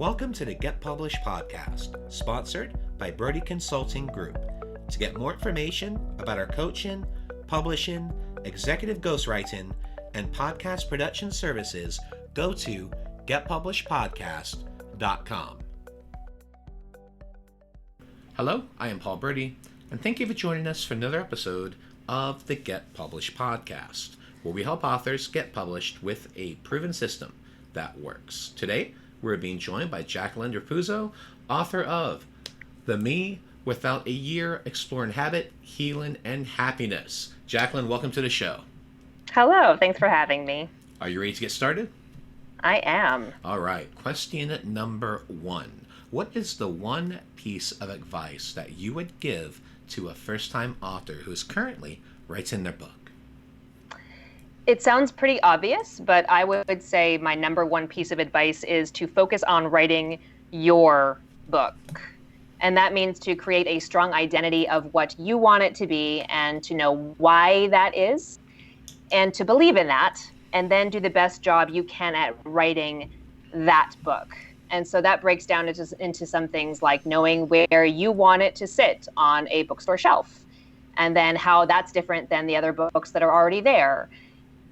Welcome to the Get Published podcast, sponsored by Brodie Consulting Group. To get more information about our coaching, publishing, executive ghostwriting, and podcast production services, go to getpublishedpodcast.com. Hello, I am Paul Brodie, and thank you for joining us for another episode of the Get Published podcast, where we help authors get published with a proven system that works. Today, we're being joined by Jacqueline Raposo, author of The Me Without a Year, Exploring Habit, Healing, and Happiness. Jacqueline, welcome to the show. Hello, thanks for having me. Are you ready to get started? I am. All right, question number 1. What is the one piece of advice that you would give to a first-time author who is currently writing their book? It sounds pretty obvious, but I would say my number one piece of advice is to focus on writing your book. And that means to create a strong identity of what you want it to be and to know why that is and to believe in that and then do the best job you can at writing that book. And so that breaks down into some things like knowing where you want it to sit on a bookstore shelf and then how that's different than the other books that are already there.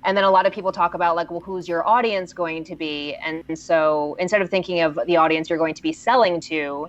And then a lot of people talk about like, well, who's your audience going to be? And so instead of thinking of the audience you're going to be selling to,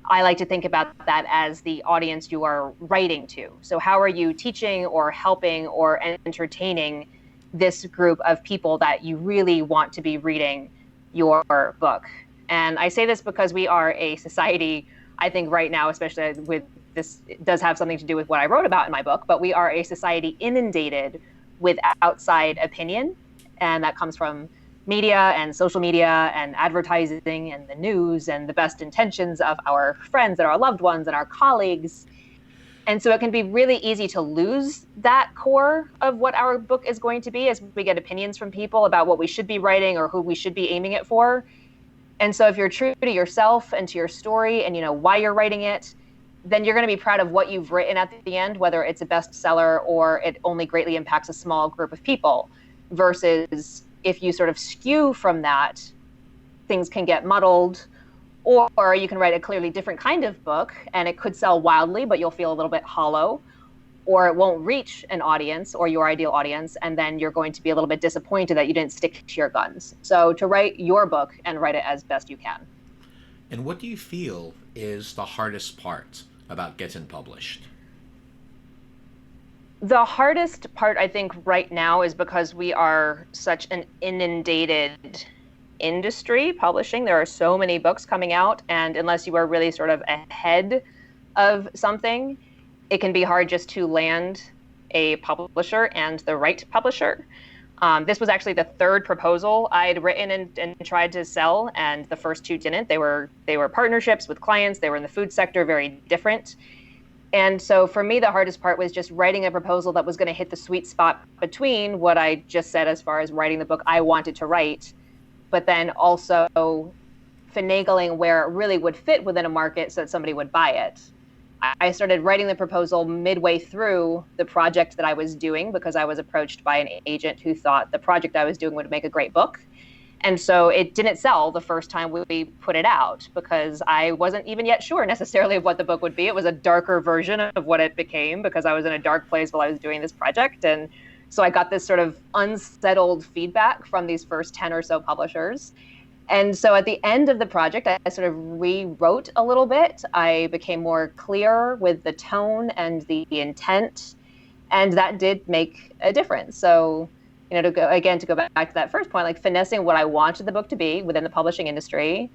I like to think about that as the audience you are writing to. So how are you teaching or helping or entertaining this group of people that you really want to be reading your book? And I say this because we are a society, I think right now, especially with this, it does have something to do with what I wrote about in my book, but we are a society inundated with outside opinion, and that comes from media and social media and advertising and the news and the best intentions of our friends and our loved ones and our colleagues. And so it can be really easy to lose that core of what our book is going to be as we get opinions from people about what we should be writing or who we should be aiming it for. And so if you're true to yourself and to your story and you know why you're writing it, then you're going to be proud of what you've written at the end, whether it's a bestseller or it only greatly impacts a small group of people. Versus if you sort of skew from that, things can get muddled, or you can write a clearly different kind of book and it could sell wildly, but you'll feel a little bit hollow, or it won't reach an audience or your ideal audience, and then you're going to be a little bit disappointed that you didn't stick to your guns. So to write your book and write it as best you can. And what do you feel is the hardest part about getting published? The hardest part, I think, right now is because we are such an inundated industry publishing. There are so many books coming out, and unless you are really sort of ahead of something, it can be hard just to land a publisher and the right publisher. This was actually the third proposal I'd written and tried to sell, and the first two didn't. They were partnerships with clients. They were in the food sector, very different. And so for me, the hardest part was just writing a proposal that was going to hit the sweet spot between what I just said as far as writing the book I wanted to write, but then also finagling where it really would fit within a market so that somebody would buy it. I started writing the proposal midway through the project that I was doing because I was approached by an agent who thought the project I was doing would make a great book. And so it didn't sell the first time we put it out because I wasn't even yet sure necessarily of what the book would be. It was a darker version of what it became because I was in a dark place while I was doing this project. And so I got this sort of unsettled feedback from these first 10 or so publishers. And so at the end of the project, I sort of rewrote a little bit. I became more clear with the tone and the intent, and that did make a difference. So, you know, to go back to that first point, like finessing what I wanted the book to be within the publishing industry,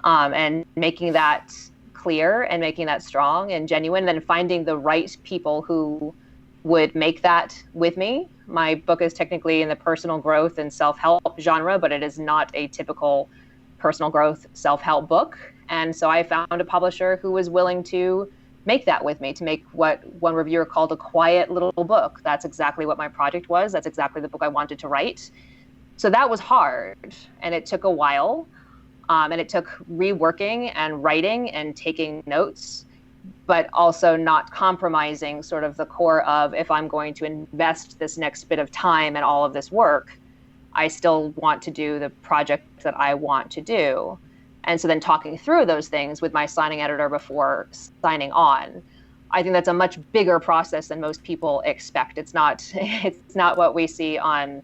and making that clear and making that strong and genuine, and then finding the right people who would make that with me. My book is technically in the personal growth and self-help genre, but it is not a typical personal growth self-help book. And so I found a publisher who was willing to make that with me, to make what one reviewer called a quiet little book. That's exactly what my project was. That's exactly the book I wanted to write. So that was hard, and it took a while, and it took reworking and writing and taking notes, but also not compromising sort of the core of, if I'm going to invest this next bit of time and all of this work, I still want to do the project that I want to do. And so then talking through those things with my signing editor before signing on. I think that's a much bigger process than most people expect. It's not what we see on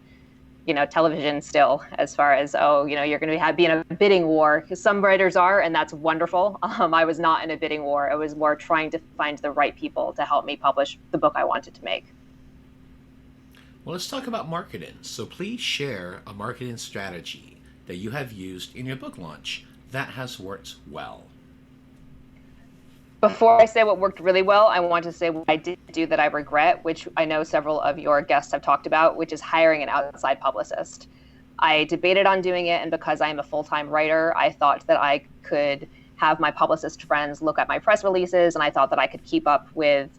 television still, as far as, you're going to be in a bidding war, because some writers are, and that's wonderful. I was not in a bidding war. I was more trying to find the right people to help me publish the book I wanted to make. Well, let's talk about marketing. So please share a marketing strategy that you have used in your book launch that has worked well. Before I say what worked really well, I want to say what I did do that I regret, which I know several of your guests have talked about, which is hiring an outside publicist. I debated on doing it, and because I am a full-time writer, I thought that I could have my publicist friends look at my press releases, and I thought that I could keep up with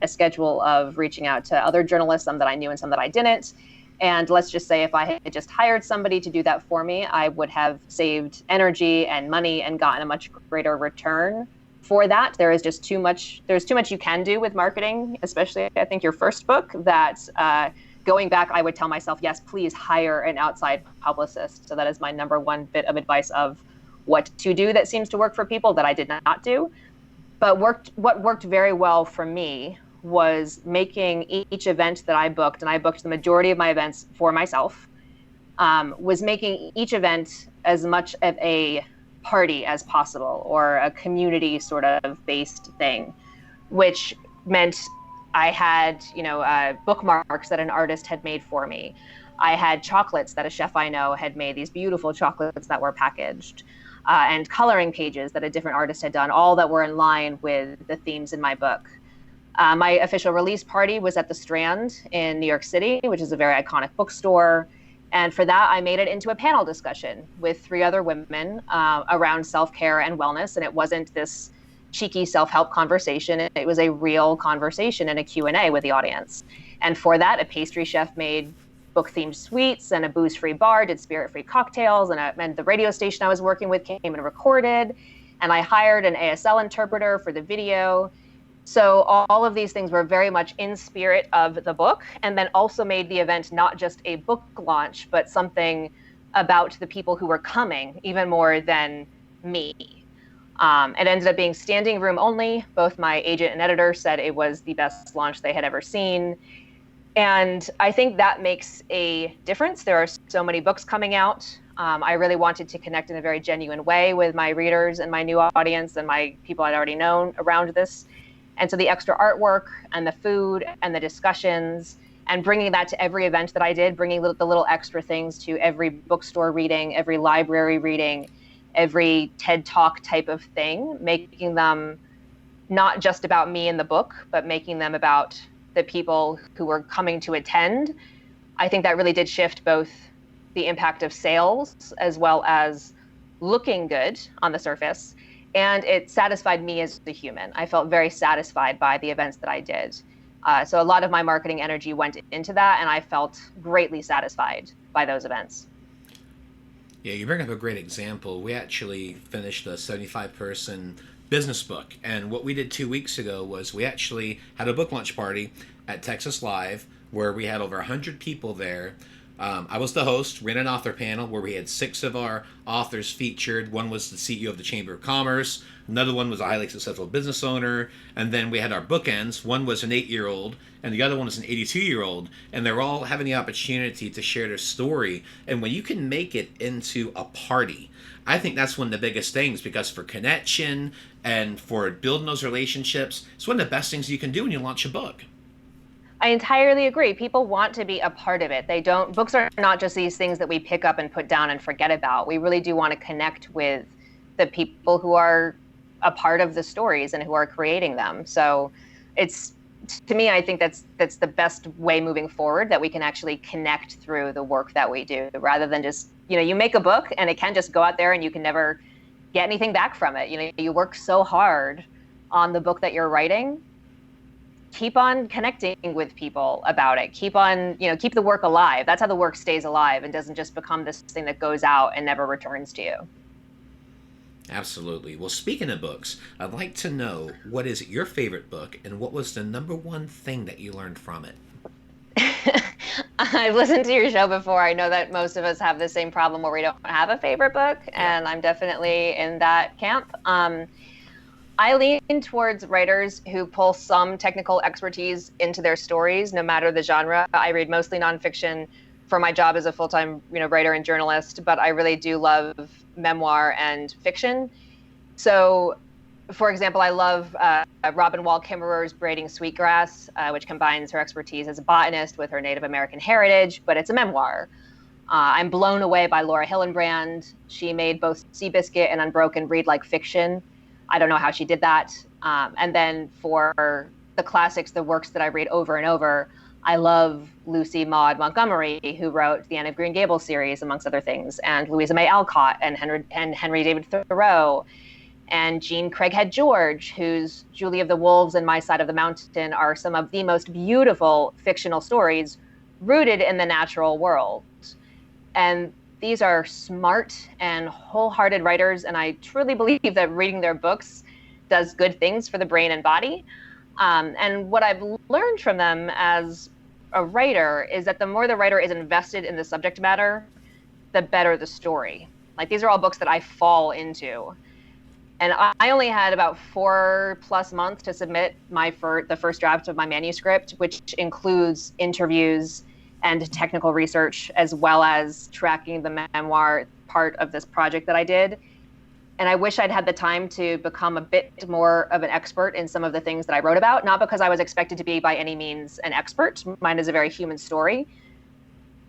a schedule of reaching out to other journalists, some that I knew and some that I didn't. And let's just say if I had just hired somebody to do that for me, I would have saved energy and money and gotten a much greater return for that. There's too much you can do with marketing, especially I think your first book, that going back, I would tell myself, yes, please hire an outside publicist. So that is my number one bit of advice of what to do that seems to work for people that I did not do. But what worked very well for me was making each event that I booked, and I booked the majority of my events for myself, was making each event as much of a party as possible, or a community sort of based thing, which meant I had, bookmarks that an artist had made for me. I had chocolates that a chef I know had made, these beautiful chocolates that were packaged. And coloring pages that a different artist had done, all that were in line with the themes in my book. My official release party was at the Strand in New York City, which is a very iconic bookstore. And for that, I made it into a panel discussion with 3 other women around self-care and wellness. And it wasn't this cheeky self-help conversation. It was a real conversation and a Q&A with the audience. And for that, a pastry chef made book-themed sweets, and a booze-free bar did spirit-free cocktails, and the radio station I was working with came and recorded, and I hired an ASL interpreter for the video. So all of these things were very much in spirit of the book, and then also made the event not just a book launch, but something about the people who were coming, even more than me. It ended up being standing room only. Both my agent and editor said it was the best launch they had ever seen. And I think that makes a difference. There are so many books coming out. I really wanted to connect in a very genuine way with my readers and my new audience and my people I'd already known around this. And so the extra artwork and the food and the discussions and bringing that to every event that I did, bringing the little extra things to every bookstore reading, every library reading, every TED Talk type of thing, making them not just about me and the book, but making them about the people who were coming to attend. I think that really did shift both the impact of sales as well as looking good on the surface. And it satisfied me as a human. I felt very satisfied by the events that I did. So a lot of my marketing energy went into that, and I felt greatly satisfied by those events. Yeah, you bring up a great example. We actually finished a 75-person business book, and what we did 2 weeks ago was we actually had a book launch party at Texas Live where we had over 100 people there. I was the host, ran an author panel where we had 6 of our authors featured. One was the CEO of the Chamber of Commerce, another one was a highly successful business owner, and then we had our bookends. One was an 8-year-old and the other one was an 82-year-old, and they're all having the opportunity to share their story. And when you can make it into a party, I think that's one of the biggest things, because for connection and for building those relationships, it's one of the best things you can do when you launch a book. I entirely agree. People want to be a part of it. Books are not just these things that we pick up and put down and forget about. We really do want to connect with the people who are a part of the stories and who are creating them. So to me, I think that's the best way moving forward, that we can actually connect through the work that we do, rather than just, you make a book and it can just go out there and you can never get anything back from it. You work so hard on the book that you're writing. Keep on connecting with people about it. Keep the work alive. That's how the work stays alive and doesn't just become this thing that goes out and never returns to you. Absolutely. Well, speaking of books, I'd like to know, what is your favorite book and what was the number one thing that you learned from it? I've listened to your show before. I know that most of us have the same problem where we don't have a favorite book, Yeah. and I'm definitely in that camp. I lean towards writers who pull some technical expertise into their stories, no matter the genre. I read mostly nonfiction for my job as a full-time, writer and journalist, but I really do love memoir and fiction. So, for example, I love Robin Wall Kimmerer's Braiding Sweetgrass, which combines her expertise as a botanist with her Native American heritage, but it's a memoir. I'm blown away by Laura Hillenbrand. She made both Seabiscuit and Unbroken read like fiction. I don't know how she did that. And then for the classics, the works that I read over and over, I love Lucy Maud Montgomery, who wrote the Anne of Green Gables series, amongst other things, and Louisa May Alcott and Henry David Thoreau, and Jean Craighead George, whose Julie of the Wolves and My Side of the Mountain are some of the most beautiful fictional stories rooted in the natural world. And these are smart and wholehearted writers, and I truly believe that reading their books does good things for the brain and body. And what I've learned from them as a writer is that the more the writer is invested in the subject matter, the better the story. Like, these are all books that I fall into. And I only had about 4+ months to submit the first draft of my manuscript, which includes interviews and technical research, as well as tracking the memoir part of this project that I did. And I wish I'd had the time to become a bit more of an expert in some of the things that I wrote about, not because I was expected to be by any means an expert. Mine is a very human story.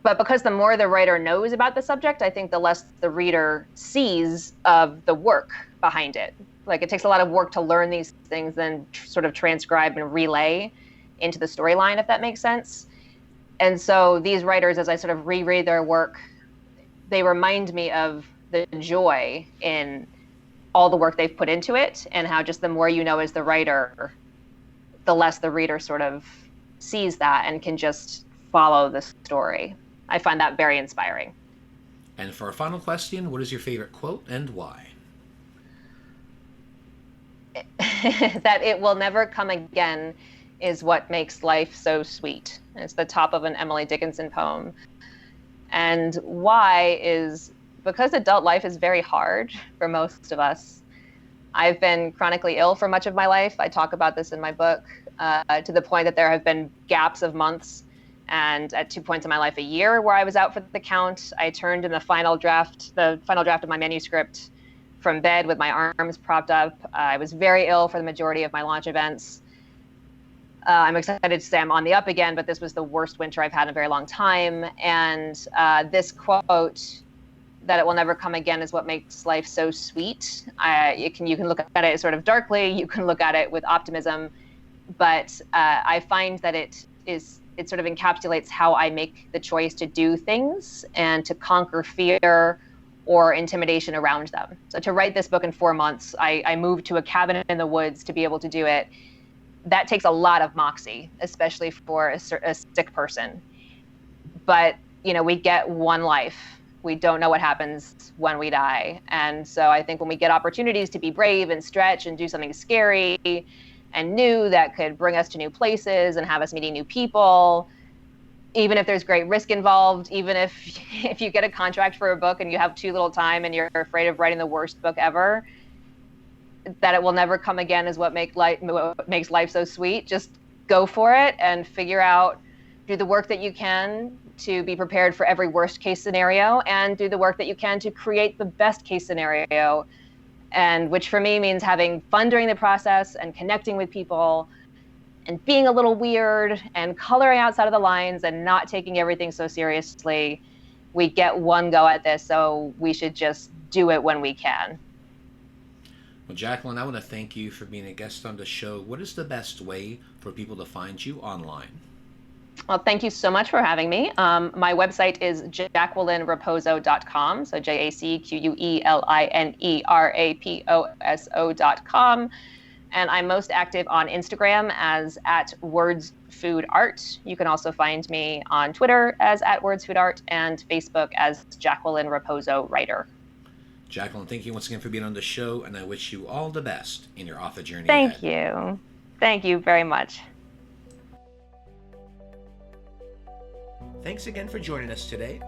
But because the more the writer knows about the subject, I think the less the reader sees of the work behind it. Like, it takes a lot of work to learn these things, then sort of transcribe and relay into the storyline, if that makes sense. And so these writers, as I sort of reread their work, they remind me of the joy in all the work they've put into it, and how just the more you know as the writer, the less the reader sort of sees that and can just follow the story. I find that very inspiring. And for our final question, what is your favorite quote and why? That it will never come again is what makes life so sweet. It's the top of an Emily Dickinson poem. And why is because adult life is very hard for most of us. I've been chronically ill for much of my life. I talk about this in my book, to the point that there have been gaps of months, and at 2 points in my life, a year, where I was out for the count. I turned in the final draft of my manuscript from bed with my arms propped up. I was very ill for the majority of my launch events. I'm excited to say I'm on the up again, but this was the worst winter I've had in a very long time. And this quote, that it will never come again, is what makes life so sweet. You can look at it sort of darkly, you can look at it with optimism, but I find that it sort of encapsulates how I make the choice to do things and to conquer fear or intimidation around them. So to write this book in 4 months, I moved to a cabin in the woods to be able to do it. That takes a lot of moxie, especially for a sick person. But, we get one life. We don't know what happens when we die. And so I think when we get opportunities to be brave and stretch and do something scary and new that could bring us to new places and have us meeting new people, even if there's great risk involved, even if you get a contract for a book and you have too little time and you're afraid of writing the worst book ever, that it will never come again is what makes life so sweet. Just go for it and figure out, do the work that you can to be prepared for every worst case scenario, and do the work that you can to create the best case scenario. And which for me means having fun during the process and connecting with people and being a little weird and coloring outside of the lines and not taking everything so seriously. We get one go at this, so we should just do it when we can. Well, Jacqueline, I want to thank you for being a guest on the show. What is the best way for people to find you online? Well, thank you so much for having me. My website is JacquelineRaposo.com, so JacquelineRaposo.com. And I'm most active on Instagram as @WordsFoodArt. You can also find me on Twitter as @WordsFoodArt and Facebook as Jacqueline Raposo Writer. Jacqueline, thank you once again for being on the show, and I wish you all the best in your author journey Thank ahead. you. Thank you very much. Thanks again for joining us today.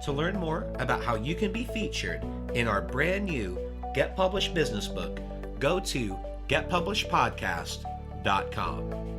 To learn more about how you can be featured in our brand new Get Published business book, go to getpublishedpodcast.com.